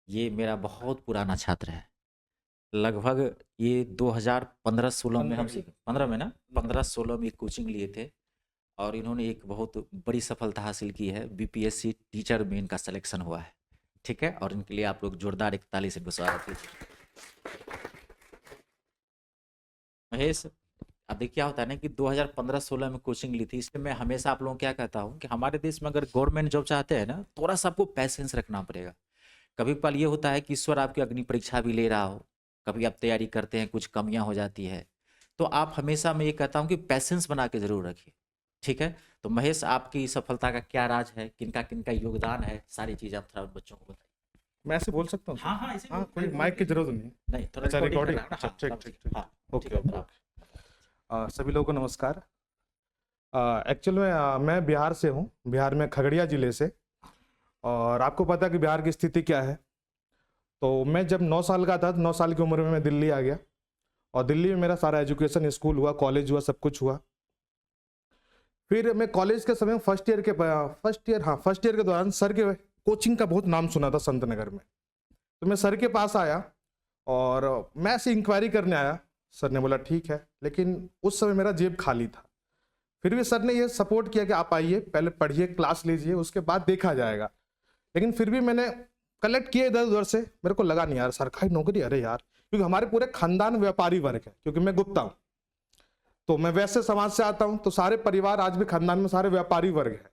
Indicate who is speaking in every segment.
Speaker 1: ये मेरा बहुत पुराना छात्र है। लगभग ये 2015-16 में
Speaker 2: 15
Speaker 1: हम
Speaker 2: में।
Speaker 1: 15 में ना 15-16 में कोचिंग लिए थे और इन्होंने एक बहुत बड़ी सफलता हासिल की है। बीपीएससी टीचर में इनका सिलेक्शन हुआ है। ठीक है, और इनके लिए आप लोग जोरदार एक ताली से इनको स्वागत कीजिए। महेश, अब देखिए क्या होता है ना कि 2015-16 में कोचिंग ली थी, इसलिए मैं हमेशा आप लोगों को क्या कहता हूँ कि हमारे देश में अगर गवर्नमेंट जॉब चाहते हैं ना, थोड़ा सा आपको पैसेंस रखना पड़ेगा। कभी कभार ये होता है कि ईश्वर आपकी अग्नि परीक्षा भी ले रहा हो, कभी आप तैयारी करते हैं, कुछ कमियां हो जाती है, तो आप हमेशा, मैं ये कहता हूँ कि पैसेंस बना के जरूर रखिए। ठीक है, तो महेश, आपकी सफलता का क्या राज है, किनका किनका योगदान है, सारी चीज़ आप थोड़ा बच्चों को बताइए।
Speaker 2: मैं ऐसे बोल सकता हूँ सर?
Speaker 1: हाँ हाँ, इसे
Speaker 2: हाँ, कोई माइक की जरूरत नहीं है।
Speaker 1: नहीं, थोड़ा
Speaker 2: अच्छा,
Speaker 1: रिकॉर्डिंग कर
Speaker 2: रिकॉर्डिंग।
Speaker 1: रहा है ना।
Speaker 2: अच्छा,
Speaker 1: हाँ,
Speaker 2: ठीक
Speaker 1: तब
Speaker 2: ठीक
Speaker 1: ठीक।
Speaker 2: ठीक।
Speaker 1: हाँ,
Speaker 2: ओके
Speaker 1: ठीक है, फिर
Speaker 2: ओके
Speaker 1: आप।
Speaker 2: ओके। सभी लोगों को नमस्कार। एक्चुअल में मैं बिहार से हूँ, बिहार में खगड़िया जिले से। और आपको पता है कि बिहार की स्थिति क्या है। तो मैं जब 9 साल का था, 9 साल की उम्र में मैं दिल्ली आ गया। और दिल्ली में मेरा सारा एजुकेशन, स्कूल हुआ, कॉलेज हुआ, सब कुछ हुआ। फिर मैं कॉलेज के समय फर्स्ट ईयर के दौरान सर के कोचिंग का बहुत नाम सुना था संत नगर में। तो मैं सर के पास आया और मैं ऐसे इंक्वायरी करने आया। सर ने बोला ठीक है, लेकिन उस समय मेरा जेब खाली था। फिर भी सर ने ये सपोर्ट किया कि आप आइए, पहले पढ़िए, क्लास लीजिए, उसके बाद देखा जाएगा। लेकिन फिर भी मैंने कलेक्ट किए इधर उधर से। मेरे को लगा नहीं यार सरकारी नौकरी, अरे यार, क्योंकि हमारे पूरे खानदान व्यापारी वर्ग है, क्योंकि मैं गुप्ता हूँ। तो मैं वैसे समाज से आता हूँ, तो सारे परिवार आज भी खानदान में सारे व्यापारी वर्ग है।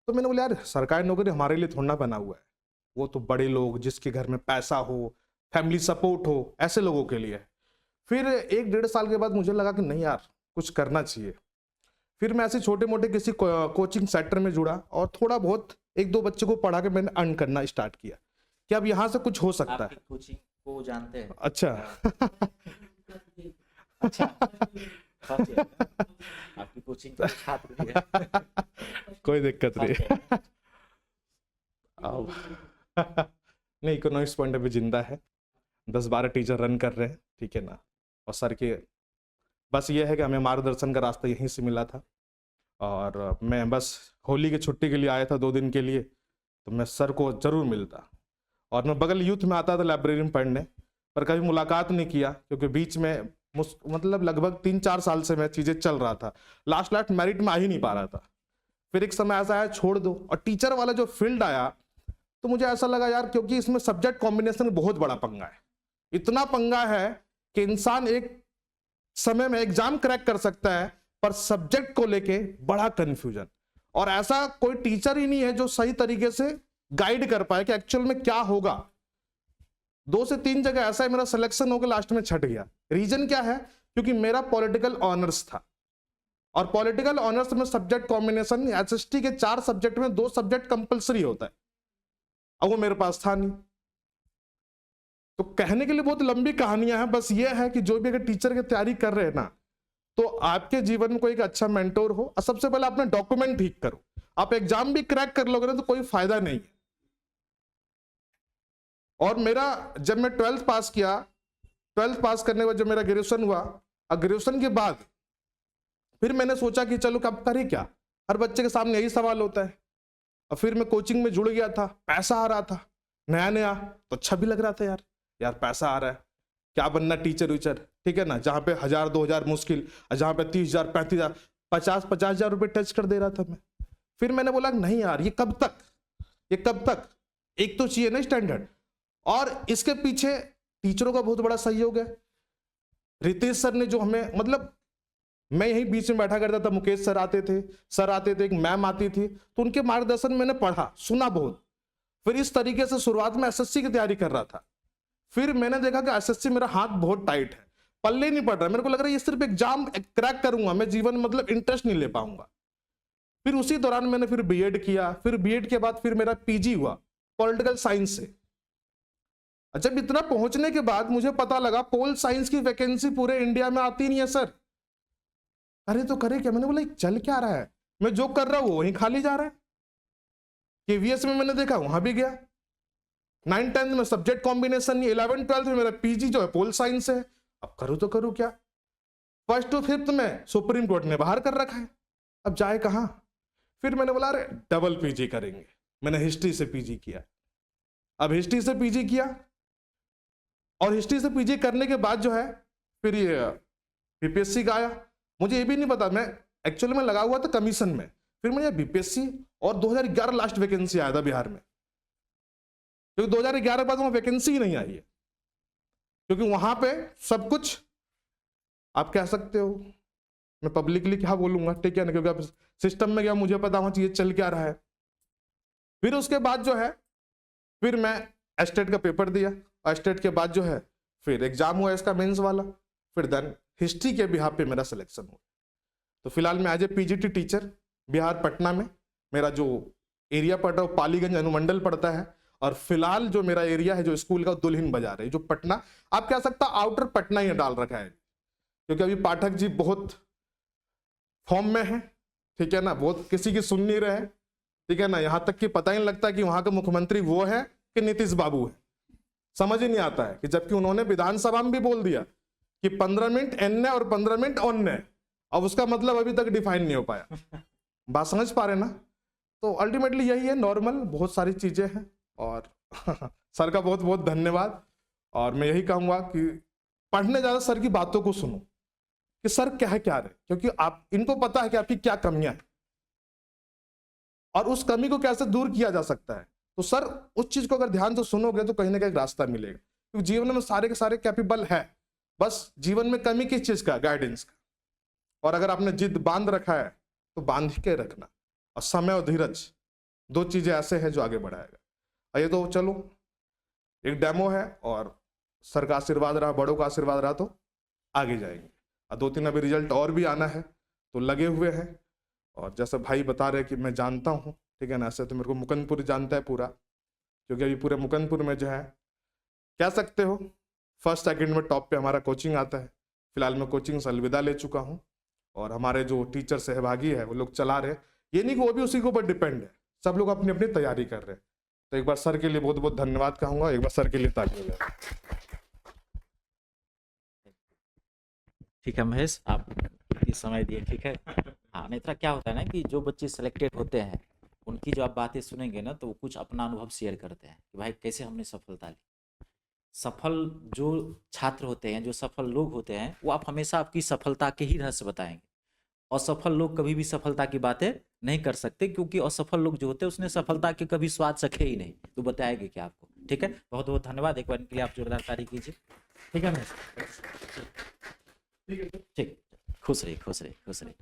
Speaker 2: तो मैंने बोला यार सरकारी नौकरी हमारे लिए थोड़ा ना बना हुआ है, वो तो बड़े लोग जिसके घर में पैसा हो, फैमिली सपोर्ट हो, ऐसे लोगों के लिए है। फिर 1-1.5 साल के बाद मुझे लगा कि नहीं यार, कुछ करना चाहिए। फिर मैं ऐसे छोटे मोटे किसी कोचिंग सेंटर में जुड़ा और थोड़ा बहुत 1-2 बच्चे को पढ़ा के मैंने अर्न करना स्टार्ट किया कि अब यहाँ से कुछ हो सकता
Speaker 1: आपकी
Speaker 2: है।
Speaker 1: कोचिंग को जानते हैं?
Speaker 2: अच्छा।
Speaker 1: अच्छा, फर्स्ट ईयर में आपकी कोचिंग के छात्र भी है।
Speaker 2: कोई दिक्कत
Speaker 1: फर्स्ट
Speaker 2: नहीं।
Speaker 1: ईयर में।
Speaker 2: अब नहीं, इकोनॉमिक्स पॉइंट अभी जिंदा है। 10-12 टीचर रन कर रहे हैं, ठीक है ना। और सर के बस ये है कि हमें मार्गदर्शन का रास्ता यहीं से मिला था। और मैं बस होली की छुट्टी के लिए आया था 2 दिन के लिए, तो मैं सर को जरूर मिलता। और मैं बगल यूथ में आता था लाइब्रेरी में पढ़ने, पर कभी मुलाकात नहीं किया, क्योंकि बीच में मतलब लगभग 3-4 साल से मैं चीजें चल रहा था, लास्ट मेरिट में आ ही नहीं पा रहा था। फिर एक समय ऐसा आया छोड़ दो, और टीचर वाला जो फील्ड आया तो मुझे ऐसा लगा यार, क्योंकि इसमें सब्जेक्ट कॉम्बिनेशन बहुत बड़ा पंगा है। इतना पंगा है कि इंसान एक समय में एग्जाम क्रैक कर सकता है, पर सब्जेक्ट को लेके बड़ा कंफ्यूजन। और ऐसा कोई टीचर ही नहीं है जो सही तरीके से गाइड कर पाए कि एक्चुअल में क्या होगा। 2 से 3 जगह ऐसा है मेरा सिलेक्शन होकर लास्ट में छट गया। रीजन क्या है? क्योंकि मेरा पॉलिटिकल ऑनर्स था, और पॉलिटिकल ऑनर्स में सब्जेक्ट कॉम्बिनेशन एसएसटी के 4 सब्जेक्ट में 2 सब्जेक्ट कंपलसरी होता है, अब वो मेरे पास था नहीं। तो कहने के लिए बहुत लंबी कहानियां हैं, बस ये है कि जो भी अगर टीचर की तैयारी कर रहे हैं ना, तो आपके जीवन में कोई एक अच्छा मेंटोर हो, और सबसे पहले अपने डॉक्यूमेंट ठीक करो। आप एग्जाम भी क्रैक कर लोगे ना तो कोई फायदा नहीं है। और मेरा जब मैं 12th पास किया, 12th पास करने के बाद जब मेरा ग्रेजुएशन हुआ, और ग्रेजुएशन के बाद फिर मैंने सोचा कि चलो कब करें क्या, हर बच्चे के सामने यही सवाल होता है। और फिर मैं कोचिंग में जुड़ गया था, पैसा आ रहा था नया नया, तो अच्छा भी लग रहा था यार, यार पैसा आ रहा है, क्या बनना टीचर वीचर, ठीक है ना। जहां पे 1000-2000 मुश्किल, और जहां पे 30,000, 35,000, 50,000 रुपए टच कर दे रहा था मैं। फिर मैंने बोला नहीं यार, ये कब तक, ये कब तक, एक तो चाहिए ना स्टैंडर्ड। और इसके पीछे टीचरों का बहुत बड़ा सहयोग है। रितेश सर ने जो हमें, मतलब मैं यहीं बीच में बैठा करता था, मुकेश सर आते थे, एक मैम आती थी, तो उनके मार्गदर्शन मैंने पढ़ा सुना बहुत। फिर इस तरीके से शुरुआत में एसएससी की तैयारी कर रहा था। फिर मैंने देखा कि एसएससी मेरा हाथ बहुत टाइट है, पल्ले नहीं पड़ रहा, मेरे को लग रहा है ये सिर्फ एग्जाम क्रैक करूंगा मैं, जीवन में मतलब इंटरेस्ट नहीं ले पाऊंगा। फिर उसी दौरान मैंने फिर बीएड किया, फिर बीएड के बाद फिर मेरा पीजी हुआ पॉलिटिकल साइंस से। जब इतना पहुंचने के बाद मुझे पता लगा पोल साइंस की वैकेंसी पूरे इंडिया में आती नहीं है सर। अरे तो करे क्या, मैंने बोला चल क्या रहा है, मैं जो कर रहा हूं वहीं खाली जा रहा है। केवीएस में मैंने देखा वहां भी गया, 9th-10th में सब्जेक्ट कॉम्बिनेशन नहीं, 11th-12th में मेरा पीजी जो है पोल साइंस है। अब करूं तो करूं क्या। 1st to 5th में सुप्रीम कोर्ट ने बाहर कर रखा है, अब जाए कहां। फिर मैंने बोला अरे डबल पीजी करेंगे, मैंने हिस्ट्री से पीजी किया। अब हिस्ट्री से पीजी किया, और हिस्ट्री से पीजी करने के बाद जो है फिर ये बीपीएससी का आया। मुझे ये भी नहीं पता, मैं एक्चुअली में लगा हुआ था कमीशन में, फिर मुझे बीपीएससी और 2011 लास्ट वैकेंसी आया था बिहार में, क्योंकि 2011 के बाद वहां वैकेंसी ही नहीं आई है, क्योंकि वहां पे सब कुछ आप कह सकते हो, मैं पब्लिकली क्या बोलूंगा, ठीक है ना, क्योंकि अब सिस्टम में क्या मुझे पता वहां चीजें चल क्या रहा है। फिर उसके बाद जो है फिर मैं एस्टेट का पेपर दिया, एस्टेट के बाद जो है फिर एग्जाम हुआ इसका मेंस वाला, फिर देन हिस्ट्री के बिहार पे मेरा सिलेक्शन हुआ। तो फिलहाल मैं as a PGT teacher Bihar Patna में, मेरा जो एरिया पड़ रहा है वो पालीगंज अनुमंडल पड़ता है, और फिलहाल जो मेरा एरिया है जो स्कूल का दुल्हिन बाजार है, जो पटना आप कह सकता आउटर पटना ही डाल रखा है, क्योंकि अभी पाठक जी बहुत फॉर्म में है, ठीक है ना, बहुत किसी की सुन नहीं रहे, ठीक है ना, यहां तक कि पता ही नहीं लगता कि वहां का मुख्यमंत्री वो है कि नीतीश बाबू है, समझ ही नहीं आता है कि जबकि उन्होंने विधानसभा में भी बोल दिया कि 15 मिनट एन और 15 मिनट ऑन है, अब उसका मतलब अभी तक डिफाइन नहीं हो पाया। बात समझ पा रहे ना? तो अल्टीमेटली यही है, नॉर्मल बहुत सारी चीजें हैं, और सर का बहुत बहुत धन्यवाद। और मैं यही कहूंगा कि पढ़ने ज्यादा सर की बातों को सुनो कि सर क्या रहे, क्योंकि आप इनको पता है कि आपकी क्या कमियां हैं और उस कमी को कैसे दूर किया जा सकता है। तो सर उस चीज को अगर ध्यान से सुनोगे तो कहीं ना कहीं रास्ता मिलेगा, क्योंकि जीवन में सारे के सारे कैपेबल है, बस जीवन में कमी किस चीज का, गाइडेंस का। और अगर आपने जिद बांध रखा है तो बांध के रखना, और समय और धीरज दो चीजें ऐसे हैं जो आगे बढ़ाएगा। ये तो चलो एक डेमो है, और सर का आशीर्वाद रहा, बड़ों का आशीर्वाद रहा तो आगे जाएंगे। और 2-3 अभी रिजल्ट और भी आना है, तो लगे हुए हैं। और जैसे भाई बता रहे कि मैं जानता हूँ, ठीक है ना, ऐसे तो मेरे को मुकंदपुर जानता है पूरा, क्योंकि अभी पूरे मुकंदपुर में जो है कह सकते हो फर्स्ट सेकंड में टॉप पे हमारा कोचिंग आता है। फिलहाल मैं कोचिंग से अलविदा ले चुका हूँ, और हमारे जो टीचर सहभागी है वो लोग चला रहे, ये नहीं कि वो भी उसी के ऊपर डिपेंड है, सब लोग अपनी अपनी तैयारी कर रहे हैं। तो एक बार सर के लिए बहुत बहुत धन्यवाद कहूंगा, एक बार सर के लिए ताली हो जाए।
Speaker 1: ठीक है महेश, आप इतनी समय दिए, ठीक है। हाँ, नहीं तो क्या होता है ना कि जो बच्चे सिलेक्टेड होते हैं उनकी जो आप बातें सुनेंगे ना, तो वो कुछ अपना अनुभव शेयर करते हैं कि भाई कैसे हमने सफलता ली। सफल जो छात्र होते हैं, जो सफल लोग होते हैं, वो आप हमेशा आपकी सफलता के ही रहस्य बताएंगे। असफल लोग कभी भी सफलता की बातें नहीं कर सकते, क्योंकि असफल लोग जो होते हैं उसने सफलता के कभी स्वाद चखे ही नहीं, तो बताएंगे क्या आपको। ठीक है, बहुत बहुत धन्यवाद, एक बार इनके लिए आप जोरदार ताली कीजिए। ठीक है महेश, ठीक, खुश रहिए, खुश रहिए, खुश रहिए।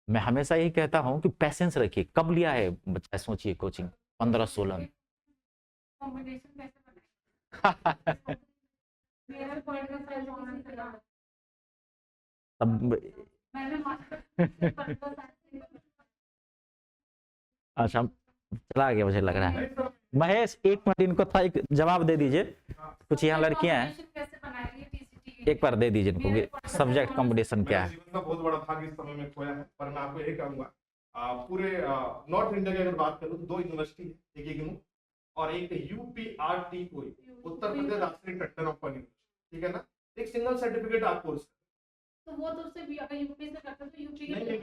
Speaker 1: मैं हमेशा यही कहता हूँ कि पैसेंस रखिए। कब लिया है बच्चा, सोचिए कोचिंग 15-16 में। तब अच्छा चला गया मुझे लग रहा है। महेश एक मिनट, इनको था एक जवाब दे दीजिए, कुछ यहाँ लड़कियां हैं, एक बार दे दीजिए इनको, सब्जेक्ट कंपटीशन क्या है।
Speaker 2: जीवन का बहुत बड़ा भाग इस समय में खोया है, पर मैं आपको यही कहूंगा, पूरे नॉर्थ इंडिया की अगर बात करूं तो 2 यूनिवर्सिटी है, एक इग्नू और एक UPRTOE, उत्तर प्रदेश राष्ट्रीय टंडन ऑफ यूनिवर्सिटी, ठीक है ना, एक सिंगल सर्टिफिकेट आप कोर्स,
Speaker 3: तो वो तो उससे भी अगर यूपी से करते तो यूपी
Speaker 2: नहीं,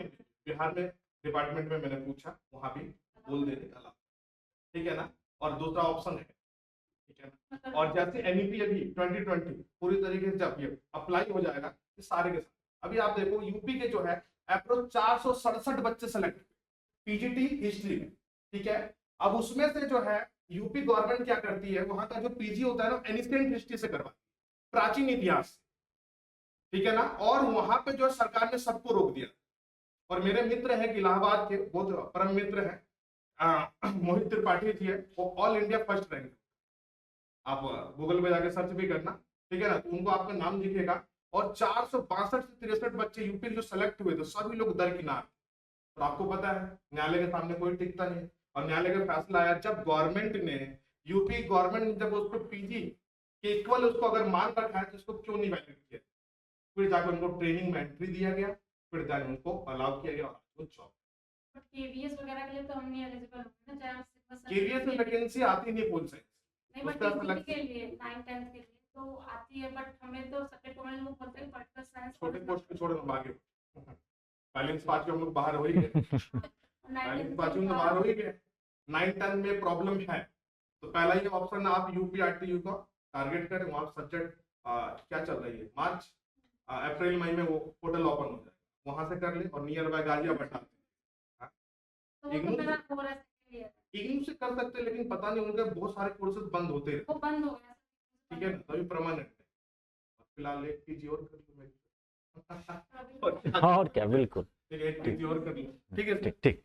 Speaker 2: बिहार में डिपार्टमेंट में मैंने पूछा, वहां भी बोल देने का, ठीक है ना। और दूसरा ऑप्शन है, ठीक है ना, और जैसे NEP अभी 2020 पूरी तरीके से जब ये अप्लाई हो जाएगा ये सारे के सारे, अभी आप देखो यूपी के जो है अप्रोच 467 बच्चे सेलेक्ट पीजीटी हिस्ट्री में, ठीक है। अब उसमें से जो है यूपी गवर्नमेंट क्या करती है, वहां का जो पीजी होता है ना एंशिएंट हिस्ट्री से करवाती है, प्राचीन इतिहास, ठीक है ना। और वहां पे जो सरकार ने सबको रोक दिया, और मेरे मित्र है कि इलाहाबाद के बहुत परम मित्र है मोहित त्रिपाठी जी है, वो ऑल इंडिया फर्स्ट रैंक, आप गूगल पे जाके सर्च भी करना, ठीक है ना, तो उनको आपका नाम दिखेगा। और 462 से 63 बच्चे यूपी जो सेलेक्ट हुए थे सभी लोग दरकिनार, और आपको पता है न्यायालय के सामने कोई टिकता नहीं, और न्यायालय का फैसला आया जब गवर्नमेंट ने, यूपी गवर्नमेंट ने जब उसको पीजी के इक्वल उसको अगर मान रखा है तो उसको क्यों नहीं वैलिड किया, फिर जाकर उनको ट्रेनिंग में एंट्री दिया गया, फिर जाकर उनको अलाउ किया गया और जॉब।
Speaker 3: केवीएस वगैरह के लिए तो हम नहीं एलिजिबल होंगे ना, चाहे हम
Speaker 2: केवीएस में वैकेंसी आती नहीं फुल साइंस,
Speaker 3: नहीं, बट टीजीटी के लिए 9-10 के लिए तो आती है, बट हमें तो सब्जेक्ट में लोग बोलते हैं पॉलिटिकल साइंस,
Speaker 2: छोटे पोस्ट पे छोड़ो, हम आगे बैलेंस पार्ट के हम लोग बाहर हो ही गए।
Speaker 3: 9th
Speaker 2: पांचवी में बाहर हो ही गए, 9-10 में प्रॉब्लम है तो पहला ही ऑप्शन आप यूपीआरटीयू का टारगेट करें, वहां सब्जेक्ट क्या चल रही है, मार्च अप्रैल मई में वो पोर्टल ओपन हो जाएगा, वहां से कर ले और नियर बाय गाजियाबाद डाल दें।
Speaker 3: तो वो तो मेरा हो रहा है second year।
Speaker 2: इग्नू से कर सकते हैं, लेकिन पता नहीं उनके बहुत सारे कोर्सेज बंद होते हैं,
Speaker 3: वो बंद हो गया।
Speaker 2: ठीक है ना, तभी परमानेंट है। फिलहाल एक पीजी और कर लो,
Speaker 3: तो अभी
Speaker 1: और क्या, बिल्कुल।
Speaker 2: ठीक है, एक पीजी और कर लो, ठीक है।
Speaker 1: ठीक ठीक।